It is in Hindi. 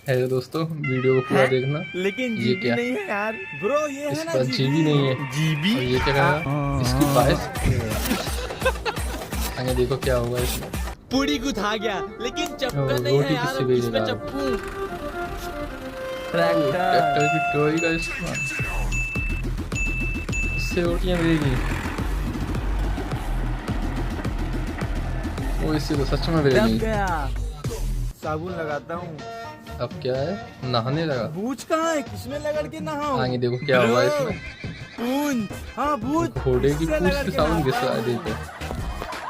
है दोस्तों, वीडियो को पूरा देखना। लेकिन ये जीबी क्या नहीं है यार ब्रो, ये है इस ना पर जीबी नहीं है। जीबी। और ये क्या करेगा इसकी बाइस। आगे देखो क्या होगा इसमें। पूरी गुथा गया, लेकिन चप्पू ओ, नहीं है रोटी यार, किससे अब किसमें भेजेगा? चप्पू? ट्रैक्टर की ट्रॉली का इस्तेमाल, इससे रोटियां मिलेगी। वो इससे तो सच में दब मिलेगी। गया। साबुन लगाता हूँ। अब क्या है, नहाने लगा। बूझ कहाँ है, किसमें लगड़ के नहाऊं? आगे देखो क्या होगा इसमें। पूंछ, हाँ बूझ, घोड़े की इससे पूंछ लगड़ पे के साबुन नहाता घिस रहा है, हूँ। देखो।